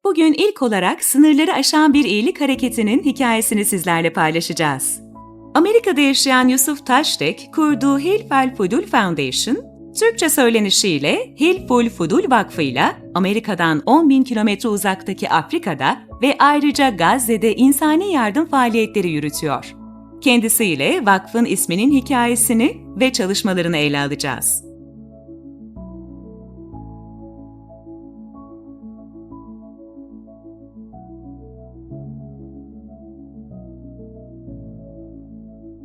Bugün ilk olarak sınırları aşan bir iyilik hareketinin hikayesini sizlerle paylaşacağız. Amerika'da yaşayan Yusuf Taştek kurduğu Hilful Fudul Foundation, Türkçe söylenişiyle Hilful Fudul Vakfı'yla Amerika'dan 10.000 kilometre uzaktaki Afrika'da ve ayrıca Gazze'de insani yardım faaliyetleri yürütüyor. Kendisiyle vakfın isminin hikayesini ve çalışmalarını ele alacağız.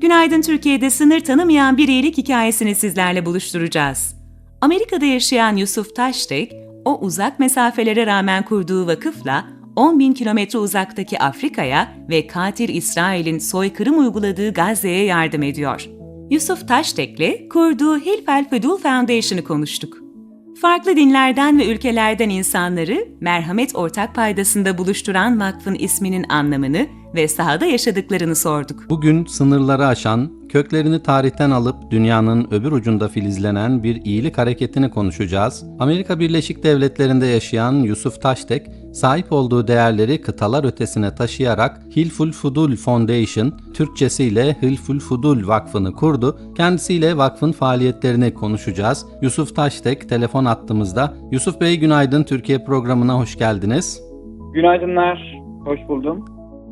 Günaydın Türkiye'de sınır tanımayan bir iyilik hikayesini sizlerle buluşturacağız. Amerika'da yaşayan Yusuf Taştek, o uzak mesafelere rağmen kurduğu vakıfla 10.000 kilometre uzaktaki Afrika'ya ve katil İsrail'in soykırım uyguladığı Gazze'ye yardım ediyor. Yusuf Taştek'le kurduğu Hilful Fudul Foundation'ı konuştuk. Farklı dinlerden ve ülkelerden insanları merhamet ortak paydasında buluşturan vakfın isminin anlamını ve sahada yaşadıklarını sorduk. Bugün sınırları aşan, köklerini tarihten alıp dünyanın öbür ucunda filizlenen bir iyilik hareketini konuşacağız. Amerika Birleşik Devletleri'nde yaşayan Yusuf Taştek, sahip olduğu değerleri kıtalar ötesine taşıyarak Hilful Fudul Foundation, Türkçesiyle Hilful Fudul Vakfı'nı kurdu. Kendisiyle vakfın faaliyetlerini konuşacağız. Yusuf Taştek telefon attığımızda. Yusuf Bey günaydın, Türkiye programına hoş geldiniz. Günaydınlar, hoş buldum.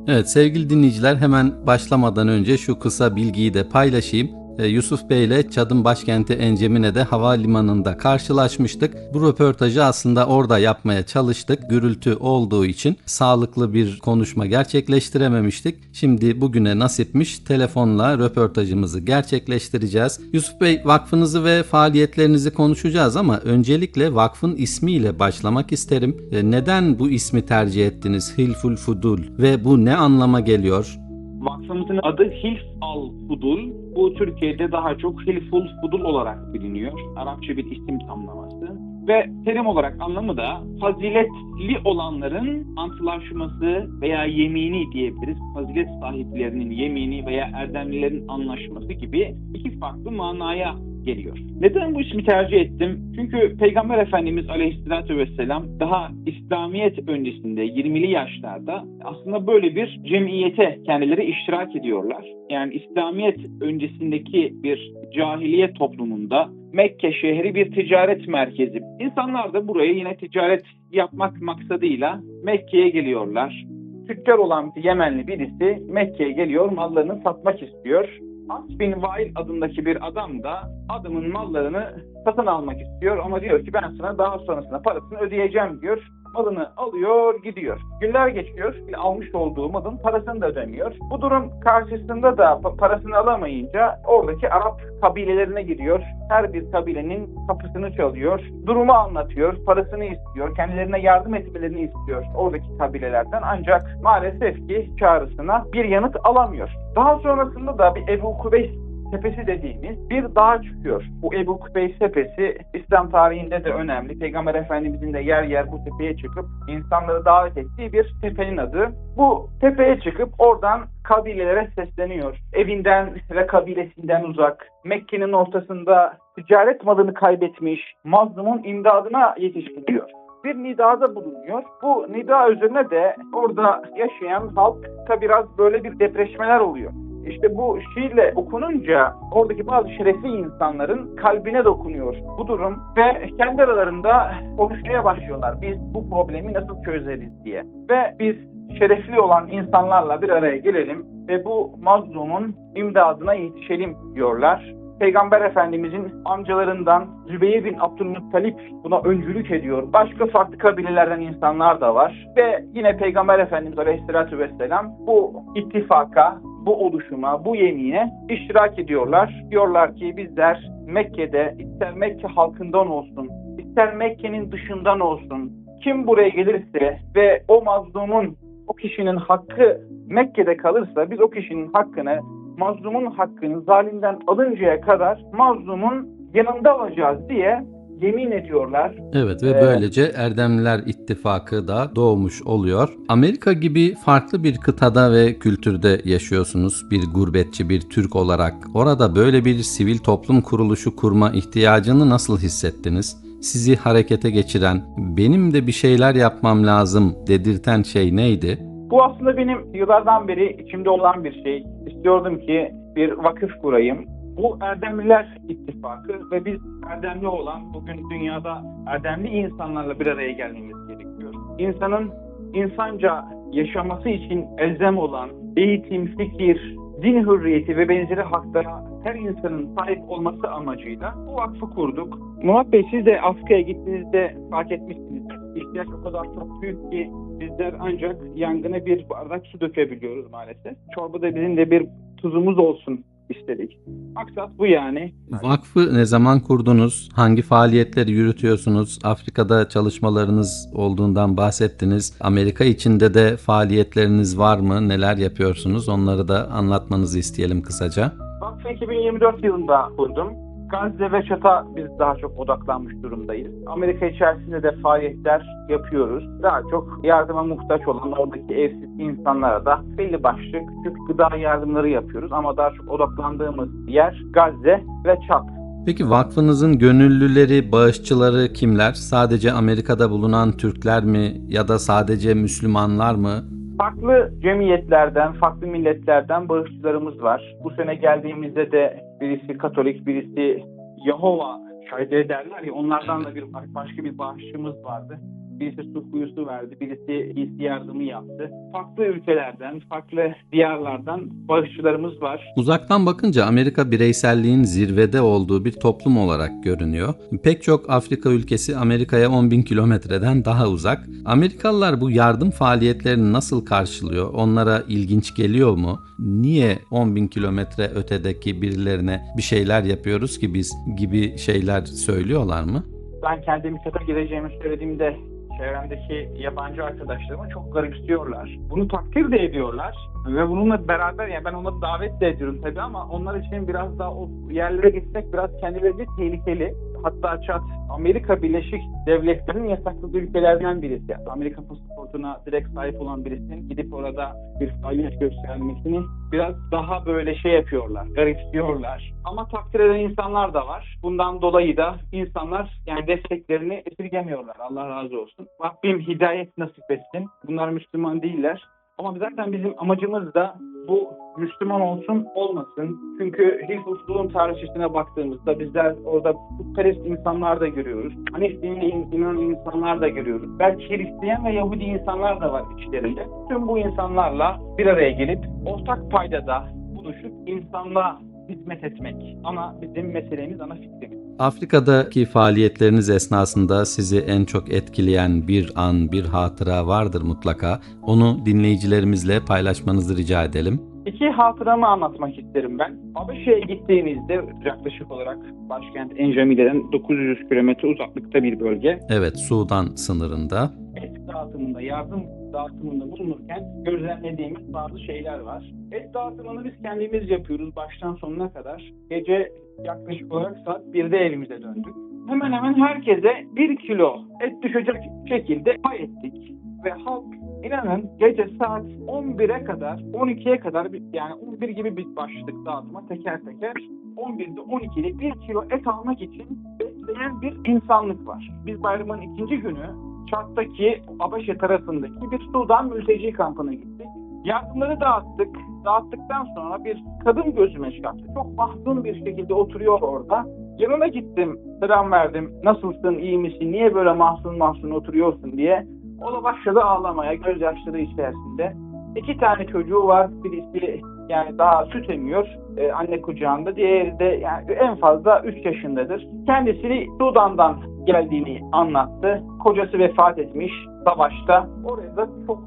Evet sevgili dinleyiciler, hemen başlamadan önce şu kısa bilgiyi de paylaşayım. Yusuf Bey ile Çad'ın başkenti Encemine'de havalimanında karşılaşmıştık. Bu röportajı aslında orada yapmaya çalıştık. Gürültü olduğu için sağlıklı bir konuşma gerçekleştirememiştik. Şimdi bugüne nasipmiş, telefonla röportajımızı gerçekleştireceğiz. Yusuf Bey, vakfınızı ve faaliyetlerinizi konuşacağız ama öncelikle vakfın ismiyle başlamak isterim. Neden bu ismi tercih ettiniz, Hilful Fudul, ve bu ne anlama geliyor? Vakfımızın adı Hilf al Fudul. Bu Türkiye'de daha çok Hilful Fudul olarak biliniyor. Arapça bir isim tamlaması. Ve terim olarak anlamı da faziletli olanların antlaşması veya yemini diyebiliriz. Fazilet sahiplerinin yemini veya erdemlilerin anlaşması gibi iki farklı manaya geliyor. Neden bu ismi tercih ettim? Çünkü Peygamber Efendimiz Aleyhisselatü Vesselam daha İslamiyet öncesinde 20'li yaşlarda aslında böyle bir cemiyete kendileri iştirak ediyorlar. Yani İslamiyet öncesindeki bir cahiliye toplumunda Mekke şehri bir ticaret merkezi. İnsanlar da buraya yine ticaret yapmak maksadıyla Mekke'ye geliyorlar. Tüccar olan bir Yemenli birisi Mekke'ye geliyor, mallarını satmak istiyor. As bin Vail adındaki bir adam da adamın mallarını satın almak istiyor ama diyor ki ben sana daha sonrasında parasını ödeyeceğim diyor. Malını alıyor, gidiyor. Günler geçiyor, almış olduğu malın parasını da ödemiyor. Bu durum karşısında da parasını alamayınca oradaki Arap kabilelerine gidiyor. Her bir kabilenin kapısını çalıyor, durumu anlatıyor, parasını istiyor, kendilerine yardım etmelerini istiyor oradaki kabilelerden. Ancak maalesef ki çağrısına bir yanıt alamıyor. Daha sonrasında da bir Ebu Kubeys Tepesi dediğimiz bir dağa çıkıyor. Bu Ebu Kubeys Tepesi İslam tarihinde de önemli. Peygamber Efendimizin de yer yer bu tepeye çıkıp insanları davet ettiği bir tepenin adı. Bu tepeye çıkıp oradan kabilelere sesleniyor. Evinden ve kabilesinden uzak, Mekke'nin ortasında ticaret malını kaybetmiş, mazlumun imdadına yetişkin diyor. Bir nidada bulunuyor. Bu nida üzerine de orada yaşayan halkta biraz böyle bir depreşmeler oluyor. İşte bu şiirle okununca oradaki bazı şerefli insanların kalbine dokunuyor bu durum ve kendi aralarında konuşmaya başlıyorlar. Biz bu problemi nasıl çözeriz diye. Ve biz şerefli olan insanlarla bir araya gelelim ve bu mazlumun imdadına yetişelim diyorlar. Peygamber Efendimizin amcalarından Zübeyir bin Abdülmuttalip buna öncülük ediyor. Başka farklı kabilelerden insanlar da var. Ve yine Peygamber Efendimiz Aleyhisselatü Vesselam bu ittifaka, bu oluşuma, bu yemine iştirak ediyorlar. Diyorlar ki bizler Mekke'de ister Mekke halkından olsun, ister Mekke'nin dışından olsun, kim buraya gelirse ve o mazlumun, o kişinin hakkı Mekke'de kalırsa biz o kişinin hakkını, mazlumun hakkını zalimden alıncaya kadar mazlumun yanında olacağız diye yemin ediyorlar. Evet ve böylece Erdemliler İttifakı da doğmuş oluyor. Amerika gibi farklı bir kıtada ve kültürde yaşıyorsunuz bir gurbetçi, bir Türk olarak. Orada böyle bir sivil toplum kuruluşu kurma ihtiyacını nasıl hissettiniz? sizi harekete geçiren, benim de bir şeyler yapmam lazım dedirten şey neydi? Bu aslında benim yıllardan beri içimde olan bir şey. İstiyordum ki bir vakıf kurayım. Bu Erdemliler İttifakı ve biz erdemli olan, bugün dünyada erdemli insanlarla bir araya gelmemiz gerekiyor. İnsanın insanca yaşaması için elzem olan eğitim, fikir, din hürriyeti ve benzeri haklara her insanın sahip olması amacıyla bu vakfı kurduk. Murat Bey, siz de Afrika'ya gittiğinizde fark etmişsinizdir. İhtiyaç o kadar çok büyük ki bizler ancak yangına bir bardak su dökebiliyoruz maalesef. Çorbada bizim de bir tuzumuz olsun istedik. Maksat bu yani. Vakfı ne zaman kurdunuz? Hangi faaliyetleri yürütüyorsunuz? Afrika'da çalışmalarınız olduğundan bahsettiniz. Amerika içinde de faaliyetleriniz var mı? Neler yapıyorsunuz? Onları da anlatmanızı isteyelim kısaca. Vakfı 2024 yılında kurdum. Gazze ve Çat'a biz daha çok odaklanmış durumdayız. Amerika içerisinde de faaliyetler yapıyoruz. Daha çok yardıma muhtaç olan oradaki evsiz insanlara da belli başlı küçük gıda yardımları yapıyoruz. Ama daha çok odaklandığımız yer Gazze ve Çat. Peki vakfınızın gönüllüleri, bağışçıları kimler? Sadece Amerika'da bulunan Türkler mi ya da sadece Müslümanlar mı? Farklı cemiyetlerden, farklı milletlerden bağışçılarımız var. Bu sene geldiğimizde de birisi Katolik, birisi Yahova şahitleri derler ya, onlardan da başka bir bağışçımız vardı. Birisi su kuyusu verdi, birisi giysi yardımı yaptı. Farklı ülkelerden, farklı diyarlardan bağışçılarımız var. Uzaktan bakınca Amerika bireyselliğin zirvede olduğu bir toplum olarak görünüyor. Pek çok Afrika ülkesi Amerika'ya 10.000 kilometreden daha uzak. Amerikalılar bu yardım faaliyetlerini nasıl karşılıyor? Onlara ilginç geliyor mu? Niye 10.000 kilometre ötedeki birilerine bir şeyler yapıyoruz ki biz gibi şeyler söylüyorlar mı? Ben kendimi Çat'a gideceğimi söylediğimde çevremdeki yabancı arkadaşlarıma çok garipsiyorlar. Bunu takdir de ediyorlar ve bununla beraber, yani ben onları davet de ediyorum tabii, ama onlar için biraz daha o yerlere gitmek biraz kendilerine tehlikeli. Hatta Çat, Amerika Birleşik Devletleri'nin yasakladığı ülkelerden birisi. Amerika pasaportuna direkt sahip olan birisinin gidip orada bir faaliyet göstermesini biraz daha böyle şey yapıyorlar, garipsiyorlar. Ama takdir eden insanlar da var. Bundan dolayı da insanlar yani desteklerini esirgemiyorlar. Allah razı olsun. Rabbim hidayet nasip etsin. Bunlar Müslüman değiller. Ama zaten bizim amacımız da bu, Müslüman olsun olmasın. Çünkü Hilful'un tarihçesine baktığımızda bizler orada putperest insanlar da görüyoruz. Hanif dinine inanan insanlar da görüyoruz. Belki Hristiyan ve Yahudi insanlar da var içlerinde. Tüm bu insanlarla bir araya gelip ortak paydada buluşup insanlığa hizmet etmek. Ama bizim meselemiz, ana fikrimiz. Afrika'daki faaliyetleriniz esnasında sizi en çok etkileyen bir an, bir hatıra vardır mutlaka. Onu dinleyicilerimizle paylaşmanızı rica edelim. İki hatıramı anlatmak isterim ben. Habeşe'ye gittiğimizde yaklaşık olarak başkent Enjami'den 900 kilometre uzaklıkta bir bölge. Evet, Sudan sınırında. Et dağıtımında, yardım dağıtımında bulunurken gözlemlediğimiz bazı şeyler var. Et dağıtımını biz kendimiz yapıyoruz baştan sonuna kadar. Gece yaklaşık olarak saat 1'de evimize döndük. Hemen hemen herkese 1 kilo et düşecek şekilde pay ettik. Ve halk, inanın, gece saat 11'e kadar, 12'ye kadar, yani 11 gibi bir başladık dağıtıma teker teker. 11'de 12'de 1 kilo et almak için bekleyen bir insanlık var. Biz bayramın ikinci günü Çat'taki Habeşe tarafındaki bir Sudan mülteci kampına gittik. Yardımları dağıttık. Dağıttıktan sonra bir kadın gözüme çarptı. Çok mahzun bir şekilde oturuyor orada. Yanına gittim, selam verdim. Nasılsın, iyi misin, niye böyle mahzun oturuyorsun diye. O da başladı ağlamaya, gözyaşları içerisinde. 2 tane çocuğu var. Birisi yani daha süt emiyor anne kucağında. Diğeri de yani en fazla 3 yaşındadır. Kendisini Sudan'dan geldiğini anlattı. Kocası vefat etmiş savaşta. Oraya da çok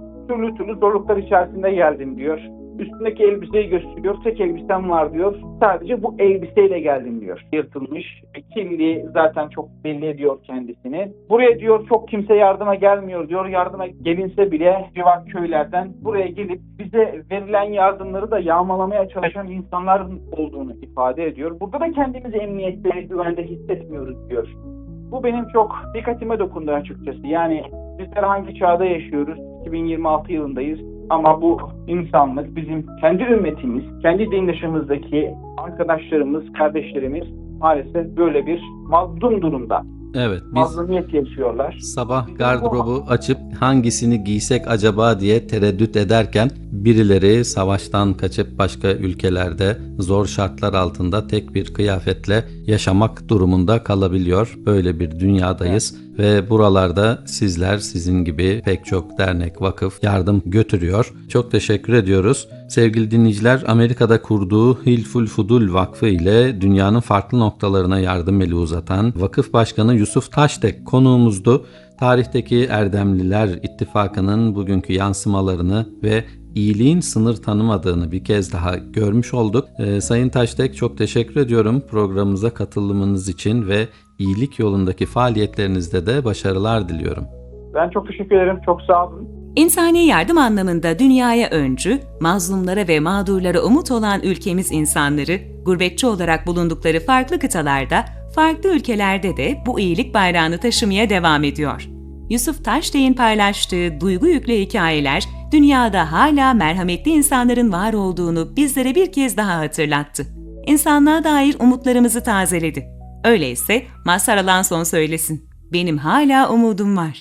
türlü zorluklar içerisinde geldim diyor. Üstündeki elbiseyi gösteriyor. Tek elbisem var diyor. Sadece bu elbiseyle geldim diyor. Yırtılmış. Kirli zaten çok belli ediyor kendisini. Buraya diyor çok kimse yardıma gelmiyor diyor. Yardıma gelinse bile civar köylerden buraya gelip bize verilen yardımları da yağmalamaya çalışan insanların olduğunu ifade ediyor. Burada da kendimizi emniyette, güvende hissetmiyoruz diyor. Bu benim çok dikkatime dokundu açıkçası. Yani bizler hangi çağda yaşıyoruz? 2026 yılındayız. Ama bu insanlık, bizim kendi ümmetimiz, kendi dindaşımızdaki arkadaşlarımız, kardeşlerimiz maalesef böyle bir mazlum durumda. Evet, biz mazlumiyet yaşıyorlar. sabah gardırobu açıp hangisini giysek acaba diye tereddüt ederken birileri savaştan kaçıp başka ülkelerde zor şartlar altında tek bir kıyafetle yaşamak durumunda kalabiliyor. Böyle bir dünyadayız ve buralarda sizler, sizin gibi pek çok dernek, vakıf yardım götürüyor. Çok teşekkür ediyoruz. Sevgili dinleyiciler, Amerika'da kurduğu Hilful Fudul Vakfı ile dünyanın farklı noktalarına yardım eli uzatan Vakıf Başkanı Yusuf Taştek konuğumuzdu. Tarihteki Erdemliler İttifakı'nın bugünkü yansımalarını ve iyiliğin sınır tanımadığını bir kez daha görmüş olduk. Sayın Taştek, çok teşekkür ediyorum programımıza katılımınız için ve iyilik yolundaki faaliyetlerinizde de başarılar diliyorum. Ben çok teşekkür ederim. Çok sağ olun. İnsani yardım anlamında dünyaya öncü, mazlumlara ve mağdurlara umut olan ülkemiz insanları, gurbetçi olarak bulundukları farklı kıtalarda, farklı ülkelerde de bu iyilik bayrağını taşımaya devam ediyor. Yusuf Taştek'in paylaştığı duygu yüklü hikayeler, dünyada hala merhametli insanların var olduğunu bizlere bir kez daha hatırlattı. İnsanlığa dair umutlarımızı tazeledi. Öyleyse Mazhar Alanson söylesin, benim hala umudum var.